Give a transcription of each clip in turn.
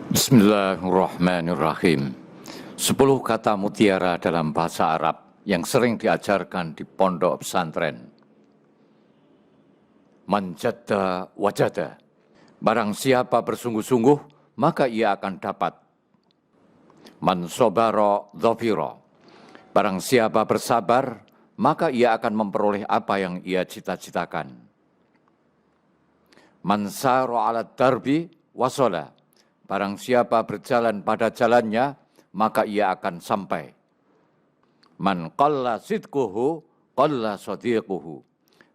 Bismillahirrahmanirrahim. 10 kata mutiara dalam bahasa Arab yang sering diajarkan di pondok pesantren. Man jadda wajada. Barang siapa bersungguh-sungguh, maka ia akan dapat. Man sobara dhafira. Barang siapa bersabar, maka ia akan memperoleh apa yang ia cita-citakan. Man sara ala darbi wasala. Barang siapa berjalan pada jalannya, maka ia akan sampai. Man qalla sidquhu, qalla sadiquhu.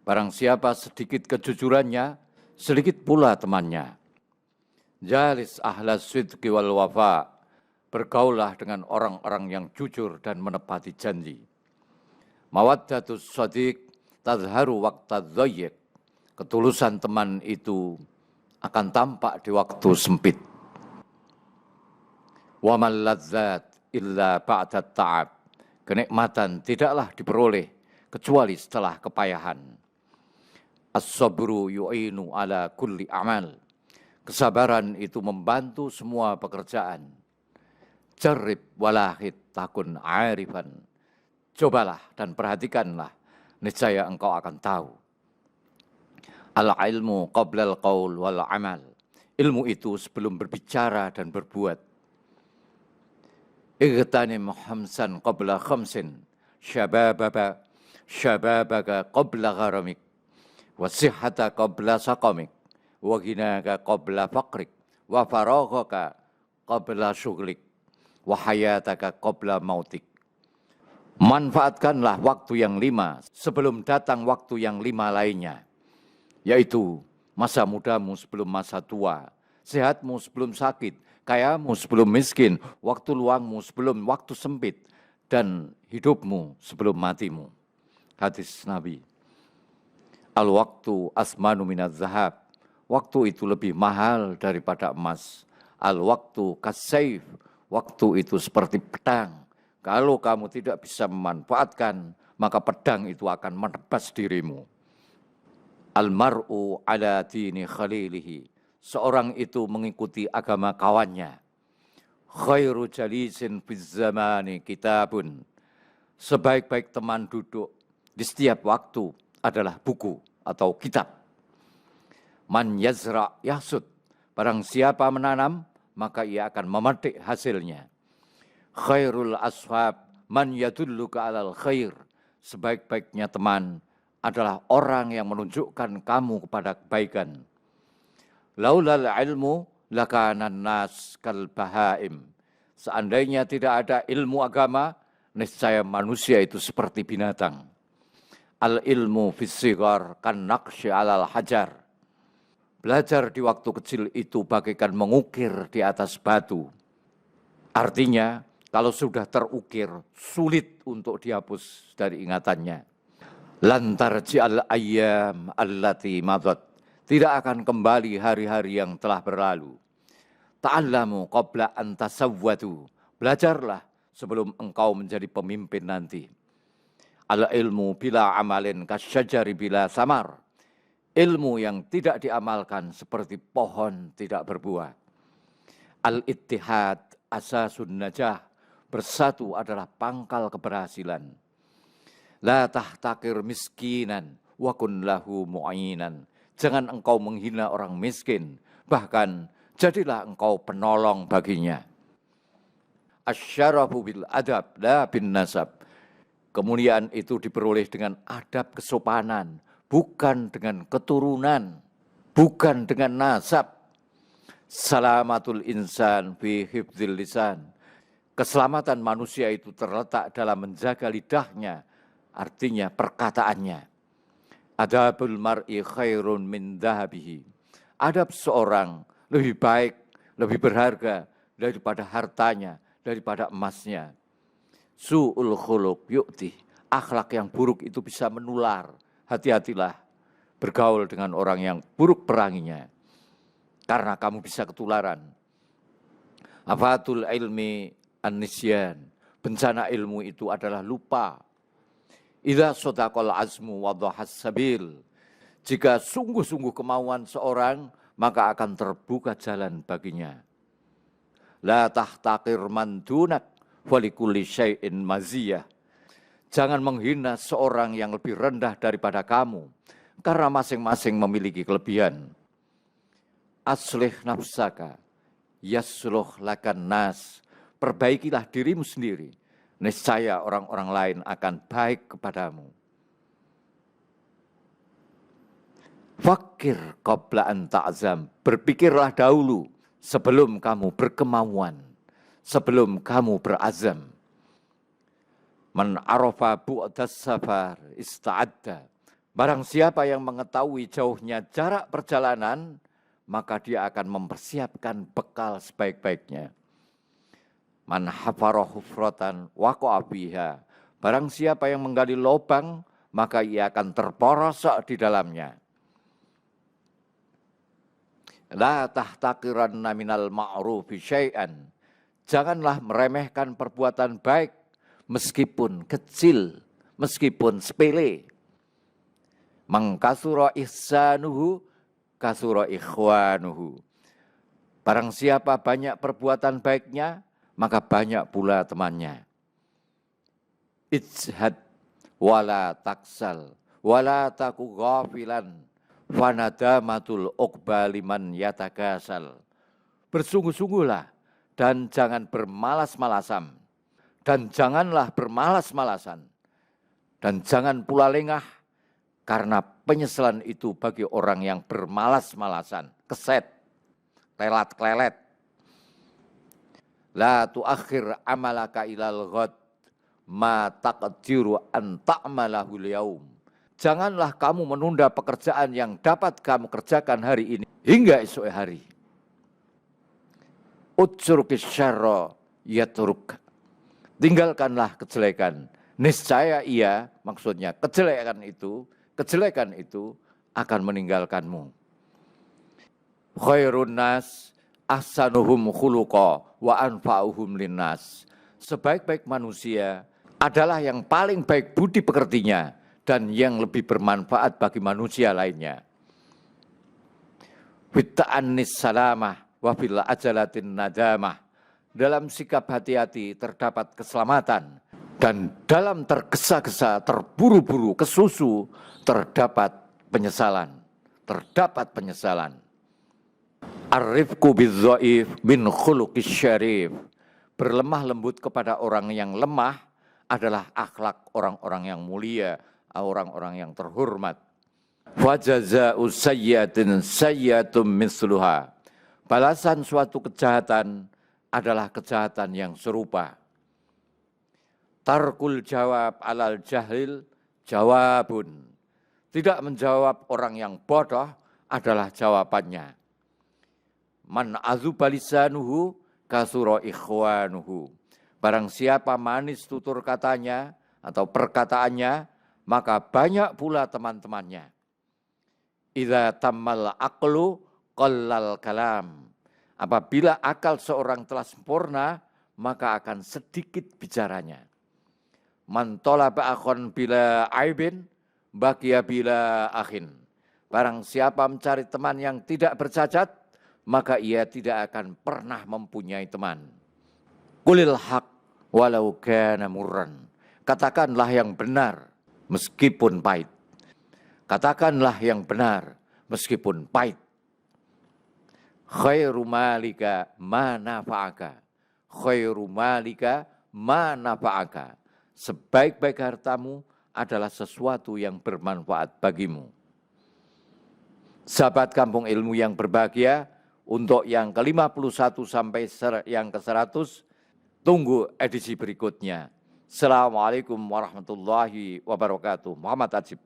Barang siapa sedikit kejujurannya, sedikit pula temannya. Jalis ahlas sidqi wal wafa. Bergaulah dengan orang-orang yang jujur dan menepati janji. Mawaddatus sadiq tazharu waqtadz dhayyiq. Ketulusan teman itu akan tampak di waktu sempit. Wa mal ladzat illa ba'dat ta'ab. Kenikmatan tidaklah diperoleh kecuali setelah kepayahan. As-sabru yu'inu ala kulli amal. Kesabaran itu membantu semua pekerjaan. Jarrib walahid takun arifan. Cobalah dan perhatikanlah, niscaya engkau akan tahu. Al-ilmu qabla al-qaul wal amal. Ilmu itu sebelum berbicara dan berbuat. Igtanim khamsan qabla khamsin, syababaka qabla gharamik, wasihhata qabla saqamik, wa ghinaka qabla faqrik, wa faraghaka qabla syughlik, wa hayataka qabla mautik. Manfaatkanlah waktu yang 5 sebelum datang waktu yang 5 lainnya, yaitu masa mudamu sebelum masa tua, sehatmu sebelum sakit, kayamu sebelum miskin, waktu luangmu sebelum waktu sempit, dan hidupmu sebelum matimu. Hadis Nabi. Al-waktu asmanu minaz zahab. Waktu itu lebih mahal daripada emas. Al-waktu kassaif. Waktu itu seperti pedang. Kalau kamu tidak bisa memanfaatkan, maka pedang itu akan menebas dirimu. Al-mar'u ala dini khalilihi. Seorang itu mengikuti agama kawannya. Khairu jalisin fiz zamani kitabun. Sebaik-baik teman duduk di setiap waktu adalah buku atau kitab. Man yazra yahsud. Barang siapa menanam, maka ia akan memetik hasilnya. Khairul ashab man yadulluka alal khair. Sebaik-baiknya teman adalah orang yang menunjukkan kamu kepada kebaikan. Laulal ilmu lakanan nas kal bahaim. Seandainya tidak ada ilmu agama, niscaya manusia itu seperti binatang. Al ilmu fis sighar kan naqsy alal hajar. Belajar di waktu kecil itu bagaikan mengukir di atas batu. Artinya, kalau sudah terukir, sulit untuk dihapus dari ingatannya. Lantar ji'al ayyam allati madat. Tidak akan kembali hari-hari yang telah berlalu. Ta'allamu qabla an tasawwadu. Belajarlah sebelum engkau menjadi pemimpin nanti. Al-ilmu bila amalin kasyajari bila samar. Ilmu yang tidak diamalkan seperti pohon tidak berbuah. Al-ittihad asasun najah. Bersatu adalah pangkal keberhasilan. La tahtakir miskinan wa kun lahu mu'inan. Jangan engkau menghina orang miskin, bahkan jadilah engkau penolong baginya. Asyarafu bil adab la bin nasab. Kemuliaan itu diperoleh dengan adab kesopanan, bukan dengan keturunan, bukan dengan nasab. Salamatul insan fi hifdzil lisan. Keselamatan manusia itu terletak dalam menjaga lidahnya, artinya perkataannya. Adabul mar'i khairun min dhahabihi. Adab seorang lebih baik, lebih berharga daripada hartanya, daripada emasnya. Su'ul khuluq yu'ti. Akhlak yang buruk itu bisa menular. Hati-hatilah bergaul dengan orang yang buruk peranginya. Karena kamu bisa ketularan. Afatul ilmi an-nisyan. Bencana ilmu itu adalah lupa. Idza sadaqal azmu wa dhahas sabil. Jika sungguh-sungguh kemauan seorang, maka akan terbuka jalan baginya. La tahtakir man dunak walikulli syai'in maziyah. Jangan menghina seorang yang lebih rendah daripada kamu, karena masing-masing memiliki kelebihan. Aslih nafsaka, yasluh lakan nas. Perbaikilah dirimu sendiri, niscaya orang-orang lain akan baik kepadamu. Fakir qabla an ta'zam. Berpikirlah dahulu sebelum kamu berkemauan, sebelum kamu berazam. Man arafa bu'das safar ista'adda. Barang siapa yang mengetahui jauhnya jarak perjalanan, maka dia akan mempersiapkan bekal sebaik-baiknya. Man hafara hufratan waqa'a fiha. Barang siapa yang menggali lubang, maka ia akan terperosok di dalamnya. La tahtaqiranna minal ma'rufi syai'an. Janganlah meremehkan perbuatan baik meskipun kecil, meskipun sepele. Mangkasura ihsanuhu kasura ikhwanuhu. Barang siapa banyak perbuatan baiknya, maka banyak pula temannya. Ijhad wala taksal wala taku ghafilan fanadamatul uqba liman yatakasal. Bersungguh-sungguhlah dan jangan bermalas-malasan, dan janganlah bermalas-malasan, dan jangan pula lengah, karena penyesalan itu bagi orang yang bermalas-malasan, keset, telat-klelet. La tuakhir amalaka ilal ghad ma taqdiru an ta'malahu al-yaum. Janganlah kamu menunda pekerjaan yang dapat kamu kerjakan hari ini hingga esok hari. Utsrukis syarra yatruk. Tinggalkanlah kejelekan. Niscaya ia, maksudnya kejelekan itu akan meninggalkanmu. Khairun nas ahsanuhum khuluqa wa anfa'uhum linnas. Sebaik-baik manusia adalah yang paling baik budi pekertinya dan yang lebih bermanfaat bagi manusia lainnya. Bitta'annis salamah wa fil ajalatin nadamah. Dalam sikap hati-hati terdapat keselamatan, dan dalam tergesa-gesa, terburu-buru, kesusu, terdapat penyesalan. Ar-rifqu bidza'if min khuluqis syarif. Berlemah lembut kepada orang yang lemah adalah akhlak orang-orang yang mulia, orang-orang yang terhormat. Wa jazaa'u sayyi'atin sayyi'atun misluha. Balasan suatu kejahatan adalah kejahatan yang serupa. Tarkul jawab alal jahil jawabun. Tidak menjawab orang yang bodoh adalah jawabannya. Man azuba lisanuhu kasura ikhwanuhu. Barang siapa manis tutur katanya atau perkataannya, maka banyak pula teman-temannya. Idza tammal aqlu qallal kalam. Apabila akal seorang telah sempurna, maka akan sedikit bicaranya. Man talaba akhon bila aibin, baqiya bila akhin. Barang siapa mencari teman yang tidak bercacat, maka ia tidak akan pernah mempunyai teman. Qulil haq walau kana murran. Katakanlah yang benar meskipun pahit. Katakanlah yang benar meskipun pahit. Khairu malika ma nafa'aka. Khairu malika ma nafa'aka. Sebaik-baik hartamu adalah sesuatu yang bermanfaat bagimu. Sahabat Kampung Ilmu yang berbahagia, untuk yang ke-51 sampai yang ke-100, tunggu edisi berikutnya. Assalamualaikum warahmatullahi wabarakatuh. Muhammad Ajib.